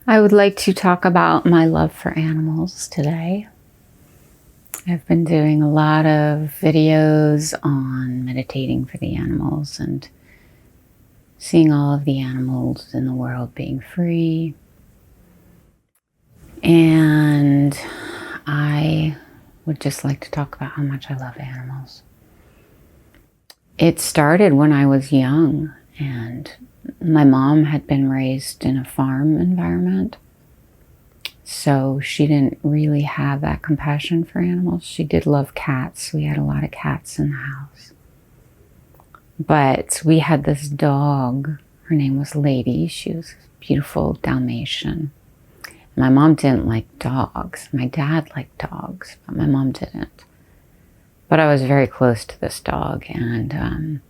I would like to talk about my love for animals today. I've been doing a lot of videos on meditating for the animals and seeing all of the animals in the world being free. And I would just like to talk about how much I love animals. It started when I was young, and my mom had been raised in a farm environment, so she didn't really have that compassion for animals. She did love cats. We had a lot of cats in the house. But we had this dog. Her name was Lady. She was a beautiful Dalmatian. My mom didn't like dogs. My dad liked dogs, but my mom didn't. But I was very close to this dog, and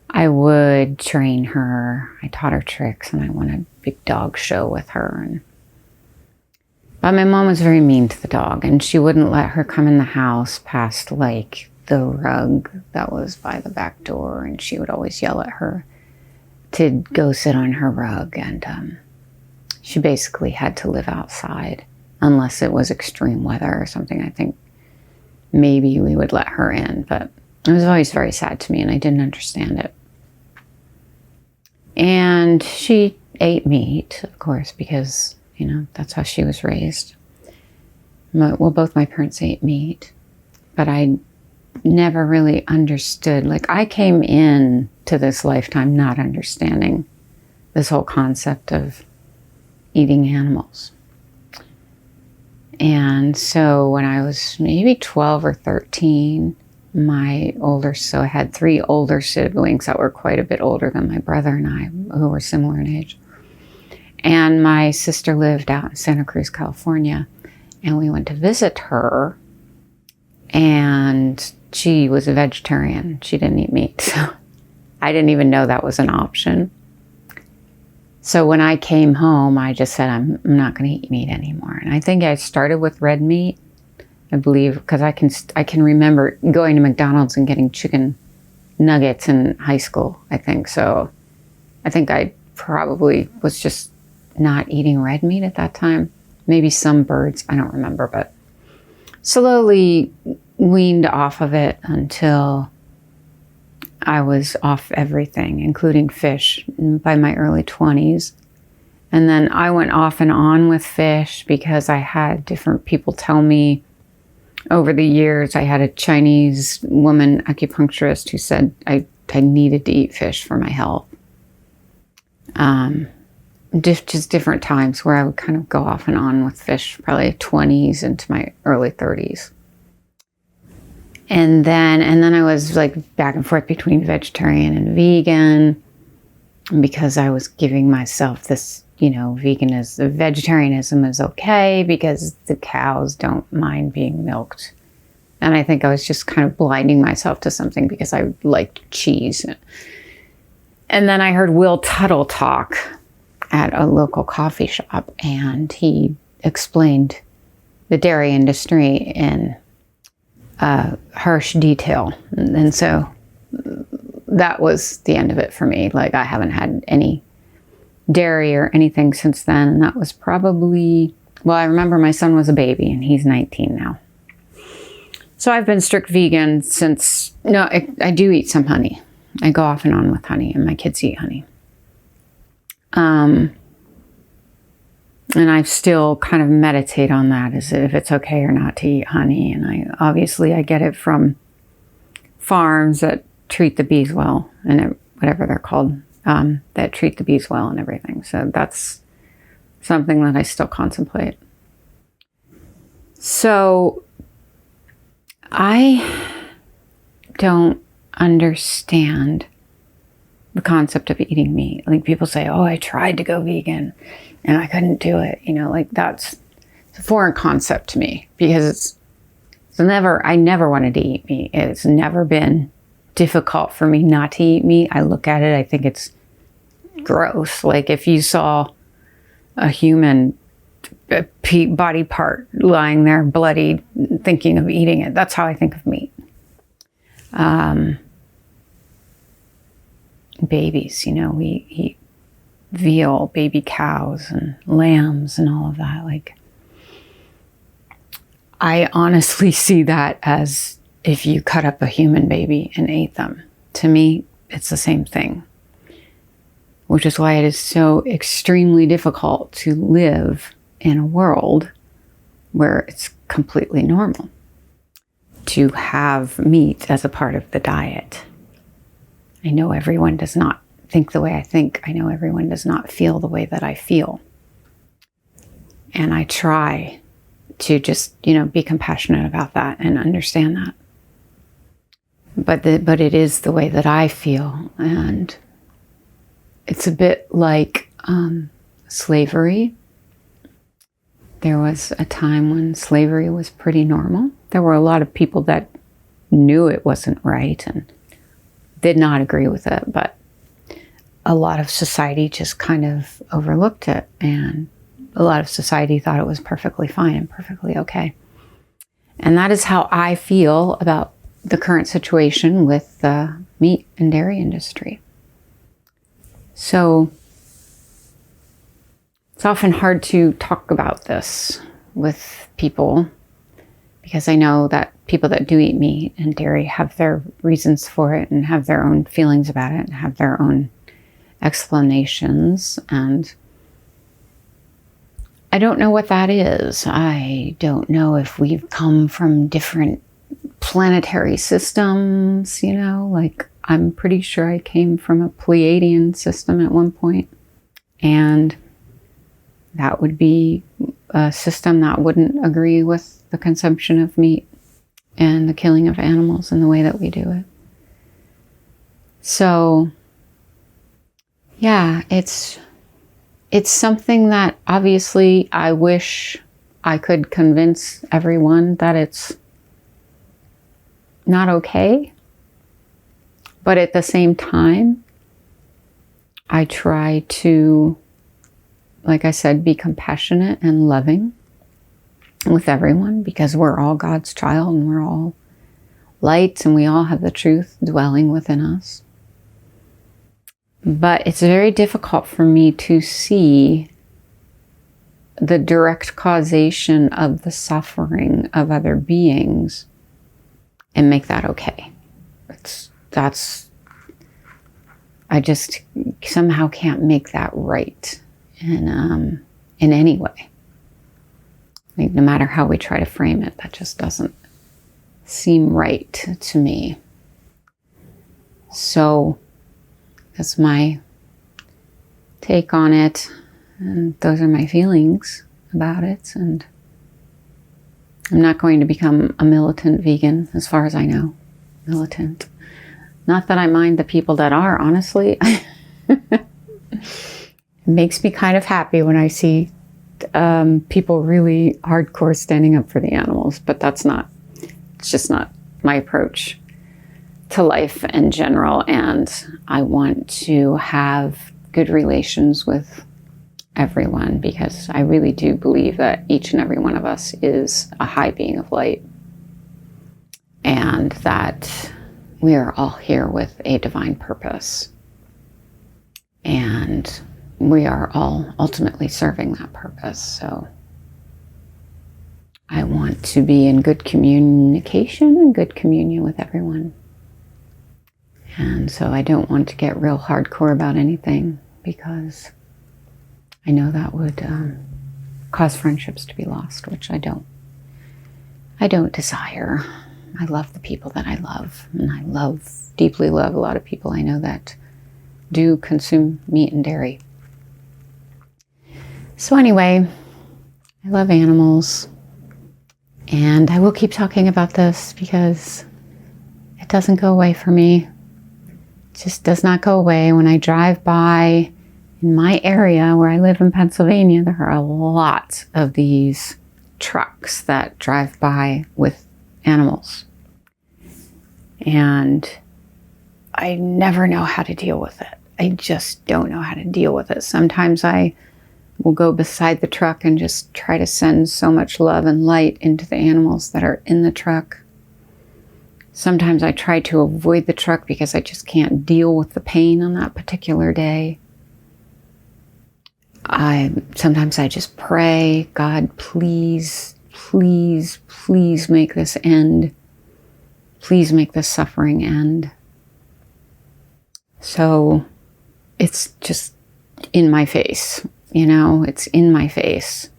I would train her. I taught her tricks, and I went a big dog show with her. But my mom was very mean to the dog, and she wouldn't let her come in the house past like the rug that was by the back door, and she would always yell at her to go sit on her rug, and she basically had to live outside unless it was extreme weather or something. I think maybe we would let her in, but it was always very sad to me, and I didn't understand it. And she ate meat, of course, because, you know, that's how she was raised. Well, both my parents ate meat, but I never really understood. Like, I came in to this lifetime not understanding this whole concept of eating animals. And so when I was maybe 12 or 13, so I had 3 older siblings that were quite a bit older than my brother and I, who were similar in age. And my sister lived out in Santa Cruz, California, and we went to visit her, and she was a vegetarian. She didn't eat meat, so I didn't even know that was an option. So when I came home, I just said, I'm not going to eat meat anymore. And I think I started with red meat, I believe, because I can remember going to McDonald's and getting chicken nuggets in high school, I think. So I think I probably was just not eating red meat at that time. Maybe some birds, I don't remember, but slowly weaned off of it until I was off everything, including fish, by my early 20s. And then I went off and on with fish because I had different people tell me over the years. I had a Chinese woman acupuncturist who said I needed to eat fish for my health. Just different times where I would kind of go off and on with fish, probably 20s into my early 30s. And then I was like back and forth between vegetarian and vegan, because I was giving myself this, vegetarianism is okay because the cows don't mind being milked. And I think I was just kind of blinding myself to something because I liked cheese. And then I heard Will Tuttle talk at a local coffee shop, and he explained the dairy industry in harsh detail. And so that was the end of it for me. Like, I haven't had any dairy or anything since then. And that was probably, I remember my son was a baby and he's 19 now. So I've been strict vegan since, I do eat some honey. I go off and on with honey, and my kids eat honey. And I still kind of meditate on that, as if it's okay or not to eat honey. And I get it from farms that treat the bees well, and whatever they're called, that treat the bees well and everything. So that's something that I still contemplate. So I don't understand the concept of eating meat. Like, people say, oh, I tried to go vegan and I couldn't do it. That's a foreign concept to me, because I never wanted to eat meat. It's never been difficult for me not to eat meat. I look at it, I think it's gross. Like, if you saw a human body part lying there bloody, thinking of eating it, that's how I think of meat. Babies, we eat veal, baby cows and lambs and all of that. Like, I honestly see that as if you cut up a human baby and ate them. To me, it's the same thing, which is why it is so extremely difficult to live in a world where it's completely normal to have meat as a part of the diet. I know everyone does not think the way I think. I know everyone does not feel the way that I feel. And I try to just, be compassionate about that and understand that. But it is the way that I feel. And it's a bit like slavery. There was a time when slavery was pretty normal. There were a lot of people that knew it wasn't right and did not agree with it, but a lot of society just kind of overlooked it, and a lot of society thought it was perfectly fine and perfectly okay. And that is how I feel about the current situation with the meat and dairy industry. So it's often hard to talk about this with people because I know that people that do eat meat and dairy have their reasons for it and have their own feelings about it and have their own explanations. And I don't know what that is. I don't know if we've come from different planetary systems, like I'm pretty sure I came from a Pleiadian system at one point. And that would be a system that wouldn't agree with the consumption of meat and the killing of animals in the way that we do it. So, yeah, it's something that obviously I wish I could convince everyone that it's not okay. But at the same time, I try to, like I said, be compassionate and loving with everyone because we're all God's child and we're all lights and we all have the truth dwelling within us. But it's very difficult for me to see the direct causation of the suffering of other beings and make that okay. I just somehow can't make that right in any way. Like, no matter how we try to frame it, that just doesn't seem right to me. So that's my take on it, and those are my feelings about it. And I'm not going to become a militant vegan, as far as I know. Militant. Not that I mind the people that are, honestly. It makes me kind of happy when I see people really hardcore standing up for the animals, but it's just not my approach to life in general. And I want to have good relations with everyone because I really do believe that each and every one of us is a high being of light and that we are all here with a divine purpose. And we are all ultimately serving that purpose. So I want to be in good communication and good communion with everyone. And so I don't want to get real hardcore about anything because I know that would cause friendships to be lost, which I don't desire. I love the people that I love, and I deeply love a lot of people I know that do consume meat and dairy. So anyway, I love animals, and I will keep talking about this because it doesn't go away for me. It just does not go away. When I drive by in my area where I live in Pennsylvania, there are a lot of these trucks that drive by with animals. And I never know how to deal with it. I just don't know how to deal with it. Sometimes I will go beside the truck and just try to send so much love and light into the animals that are in the truck. Sometimes I try to avoid the truck because I just can't deal with the pain on that particular day. Sometimes I just pray, God, please, please, please make this end. Please make this suffering end. So it's just in my face, it's in my face.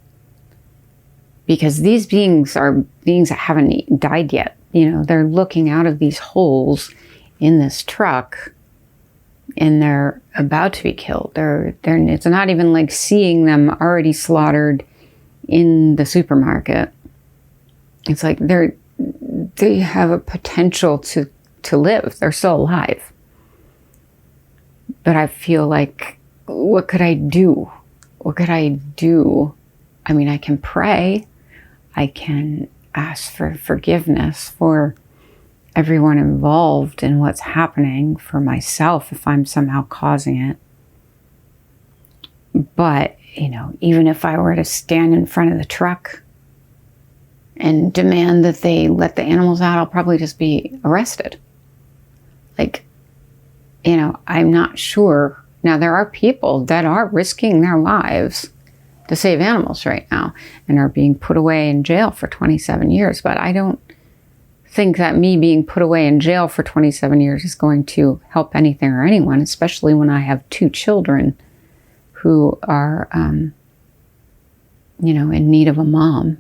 Because these beings are beings that haven't died yet. They're looking out of these holes in this truck and they're about to be killed. It's not even like seeing them already slaughtered in the supermarket. It's like they have a potential to live. They're still alive. But I feel like, what could I do? What could I do? I mean, I can pray. I can ask for forgiveness for everyone involved in what's happening, for myself if I'm somehow causing it. But, even if I were to stand in front of the truck and demand that they let the animals out, I'll probably just be arrested. I'm not sure. Now, there are people that are risking their lives to save animals right now and are being put away in jail for 27 years. But I don't think that me being put away in jail for 27 years is going to help anything or anyone, especially when I have 2 children who are, in need of a mom.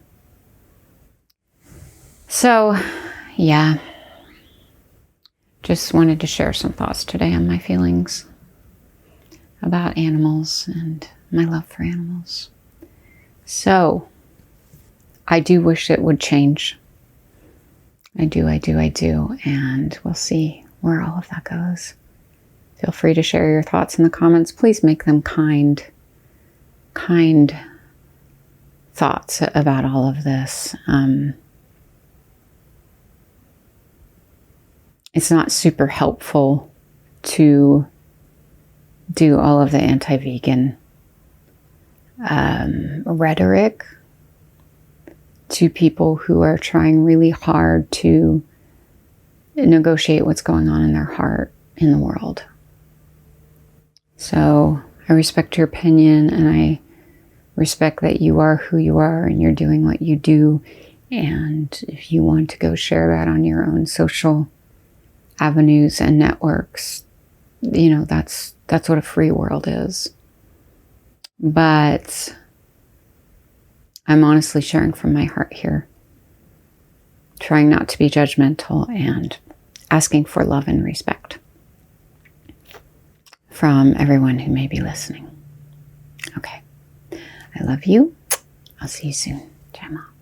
So, yeah, just wanted to share some thoughts today on my feelings about animals and my love for animals. So, I do wish it would change. I do. And we'll see where all of that goes. Feel free to share your thoughts in the comments. Please make them kind thoughts about all of this. It's not super helpful to do all of the anti-vegan rhetoric to people who are trying really hard to negotiate what's going on in their heart in the world. So I respect your opinion, and I respect that you are who you are and you're doing what you do. And if you want to go share that on your own social avenues and networks, that's what a free world is. But I'm honestly sharing from my heart here, trying not to be judgmental and asking for love and respect from everyone who may be listening. Okay. I love you. I'll see you soon. Ciao.